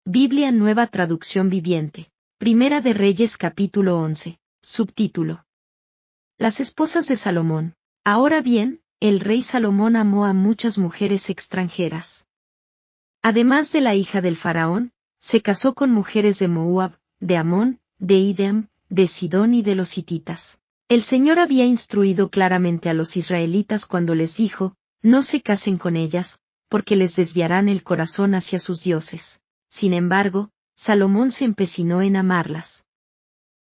Biblia Nueva Traducción Viviente. Primera de Reyes capítulo 11. Subtítulo. Las esposas de Salomón. Ahora bien, el rey Salomón amó a muchas mujeres extranjeras. Además de la hija del faraón, se casó con mujeres de Moab, de Amón, de Idem, de Sidón y de los hititas. El Señor había instruido claramente a los israelitas cuando les dijo, no se casen con ellas, porque les desviarán el corazón hacia sus dioses. Sin embargo, Salomón se empecinó en amarlas.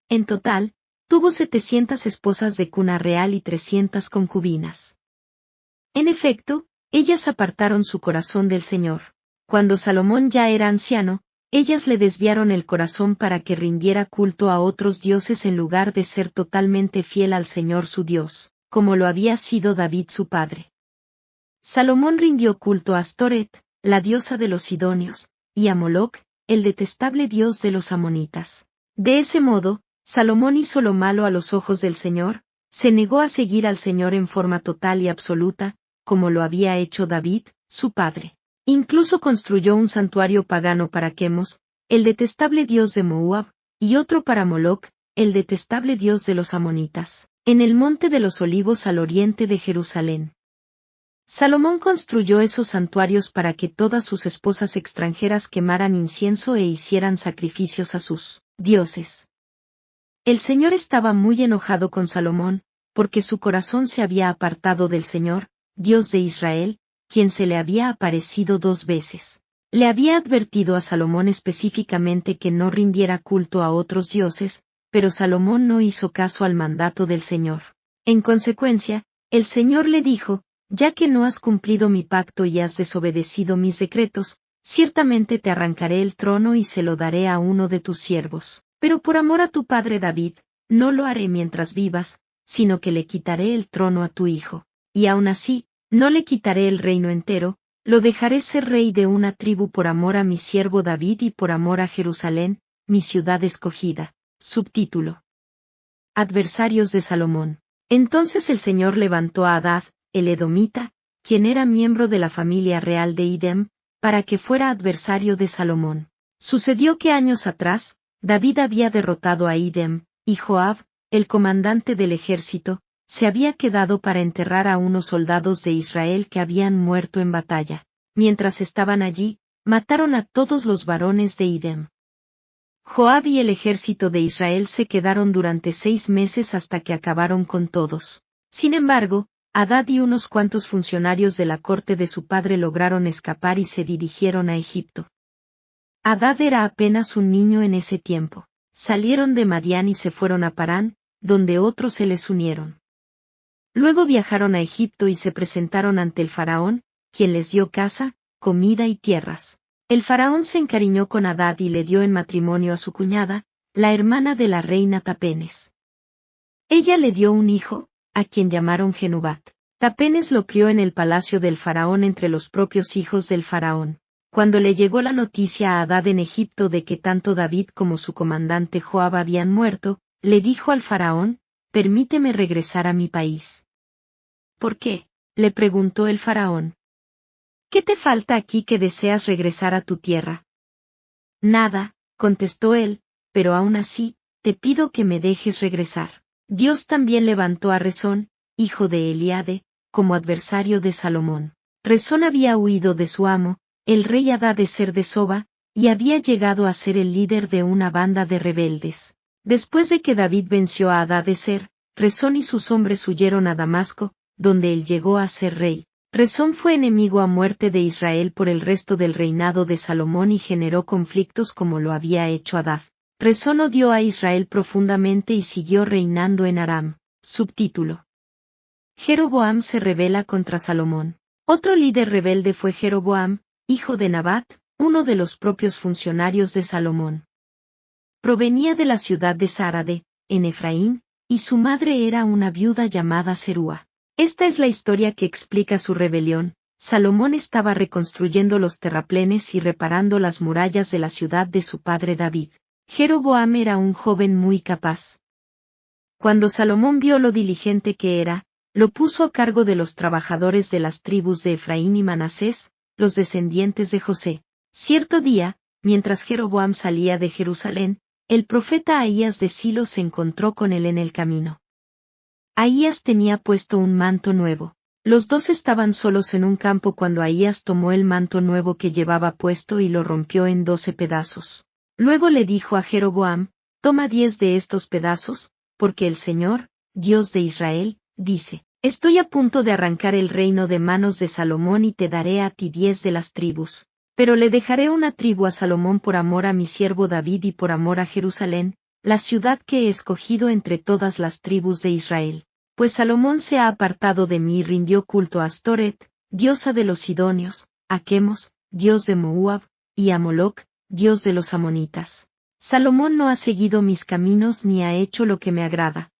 En total, tuvo 700 esposas de cuna real y 300 concubinas. En efecto, ellas apartaron su corazón del Señor. Cuando Salomón ya era anciano, ellas le desviaron el corazón para que rindiera culto a otros dioses en lugar de ser totalmente fiel al Señor su Dios, como lo había sido David su padre. Salomón rindió culto a Astoret, la diosa de los sidonios, y a Moloc, el detestable dios de los amonitas. De ese modo, Salomón hizo lo malo a los ojos del Señor, se negó a seguir al Señor en forma total y absoluta, como lo había hecho David, su padre. Incluso construyó un santuario pagano para Quemos, el detestable dios de Moab, y otro para Moloc, el detestable dios de los amonitas, en el monte de los olivos al oriente de Jerusalén. Salomón construyó esos santuarios para que todas sus esposas extranjeras quemaran incienso e hicieran sacrificios a sus dioses. El Señor estaba muy enojado con Salomón, porque su corazón se había apartado del Señor, Dios de Israel, quien se le había aparecido 2 veces. Le había advertido a Salomón específicamente que no rindiera culto a otros dioses, pero Salomón no hizo caso al mandato del Señor. En consecuencia, el Señor le dijo, ya que no has cumplido mi pacto y has desobedecido mis decretos, ciertamente te arrancaré el trono y se lo daré a uno de tus siervos. Pero por amor a tu padre David, no lo haré mientras vivas, sino que le quitaré el trono a tu hijo. Y aún así, no le quitaré el reino entero, lo dejaré ser rey de una tribu por amor a mi siervo David y por amor a Jerusalén, mi ciudad escogida. Subtítulo. Adversarios de Salomón. Entonces el Señor levantó a Hadad, el edomita, quien era miembro de la familia real de Idem, para que fuera adversario de Salomón. Sucedió que años atrás, David había derrotado a Idem, y Joab, el comandante del ejército, se había quedado para enterrar a unos soldados de Israel que habían muerto en batalla. Mientras estaban allí, mataron a todos los varones de Idem. Joab y el ejército de Israel se quedaron durante 6 meses hasta que acabaron con todos. Sin embargo, Hadad y unos cuantos funcionarios de la corte de su padre lograron escapar y se dirigieron a Egipto. Hadad era apenas un niño en ese tiempo. Salieron de Madián y se fueron a Parán, donde otros se les unieron. Luego viajaron a Egipto y se presentaron ante el faraón, quien les dio casa, comida y tierras. El faraón se encariñó con Hadad y le dio en matrimonio a su cuñada, la hermana de la reina Tapenes. Ella le dio un hijo, a quien llamaron Genubat. Tapenes lo crió en el palacio del faraón entre los propios hijos del faraón. Cuando le llegó la noticia a Hadad en Egipto de que tanto David como su comandante Joab habían muerto, le dijo al faraón, permíteme regresar a mi país. ¿Por qué?, le preguntó el faraón. ¿Qué te falta aquí que deseas regresar a tu tierra? Nada, contestó él, pero aún así, te pido que me dejes regresar. Dios también levantó a Rezón, hijo de Eliade, como adversario de Salomón. Rezón había huido de su amo, el rey Hadadezer de Soba, y había llegado a ser el líder de una banda de rebeldes. Después de que David venció a Hadadezer, Rezón y sus hombres huyeron a Damasco, donde él llegó a ser rey. Rezón fue enemigo a muerte de Israel por el resto del reinado de Salomón y generó conflictos como lo había hecho Hadad. Rezón odió a Israel profundamente y siguió reinando en Aram. Subtítulo. Jeroboam se rebela contra Salomón. Otro líder rebelde fue Jeroboam, hijo de Nabat, uno de los propios funcionarios de Salomón. Provenía de la ciudad de Sarade, en Efraín, y su madre era una viuda llamada Serúa. Esta es la historia que explica su rebelión. Salomón estaba reconstruyendo los terraplenes y reparando las murallas de la ciudad de su padre David. Jeroboam era un joven muy capaz. Cuando Salomón vio lo diligente que era, lo puso a cargo de los trabajadores de las tribus de Efraín y Manasés, los descendientes de José. Cierto día, mientras Jeroboam salía de Jerusalén, el profeta Ahías de Silo se encontró con él en el camino. Ahías tenía puesto un manto nuevo. Los dos estaban solos en un campo cuando Ahías tomó el manto nuevo que llevaba puesto y lo rompió en 12 pedazos. Luego le dijo a Jeroboam, toma 10 de estos pedazos, porque el Señor, Dios de Israel, dice, estoy a punto de arrancar el reino de manos de Salomón y te daré a ti 10 de las tribus. Pero le dejaré una tribu a Salomón por amor a mi siervo David y por amor a Jerusalén, la ciudad que he escogido entre todas las tribus de Israel. Pues Salomón se ha apartado de mí y rindió culto a Astoret, diosa de los sidonios, a Quemos, dios de Moab, y a Moloc, dios de los amonitas. Salomón no ha seguido mis caminos ni ha hecho lo que me agrada.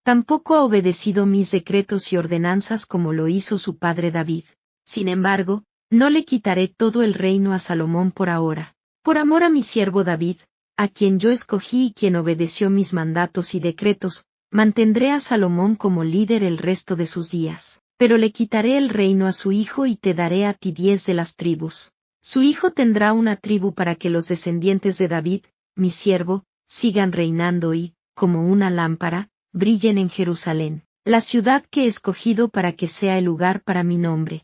Tampoco ha obedecido mis decretos y ordenanzas como lo hizo su padre David. Sin embargo, no le quitaré todo el reino a Salomón por ahora. Por amor a mi siervo David, a quien yo escogí y quien obedeció mis mandatos y decretos, mantendré a Salomón como líder el resto de sus días. Pero le quitaré el reino a su hijo y te daré a ti 10 de las tribus. Su hijo tendrá una tribu para que los descendientes de David, mi siervo, sigan reinando y, como una lámpara, brillen en Jerusalén, la ciudad que he escogido para que sea el lugar para mi nombre.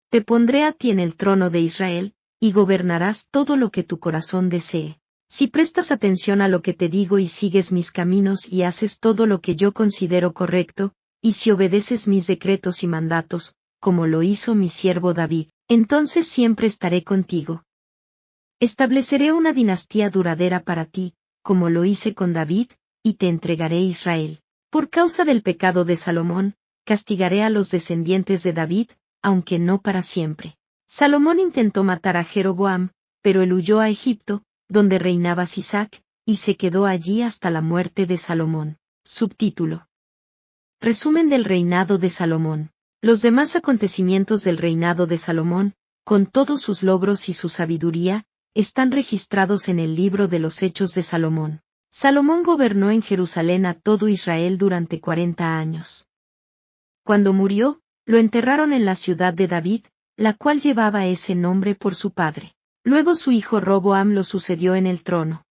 Te pondré a ti en el trono de Israel, y gobernarás todo lo que tu corazón desee. Si prestas atención a lo que te digo y sigues mis caminos y haces todo lo que yo considero correcto, y si obedeces mis decretos y mandatos, como lo hizo mi siervo David, entonces siempre estaré contigo. Estableceré una dinastía duradera para ti, como lo hice con David, y te entregaré Israel. Por causa del pecado de Salomón, castigaré a los descendientes de David, aunque no para siempre. Salomón intentó matar a Jeroboam, pero él huyó a Egipto, donde reinaba Sisac, y se quedó allí hasta la muerte de Salomón. Subtítulo. Resumen del reinado de Salomón. Los demás acontecimientos del reinado de Salomón, con todos sus logros y su sabiduría, están registrados en el libro de los Hechos de Salomón. Salomón gobernó en Jerusalén a todo Israel durante 40 años. Cuando murió, lo enterraron en la ciudad de David, la cual llevaba ese nombre por su padre. Luego su hijo Roboam lo sucedió en el trono.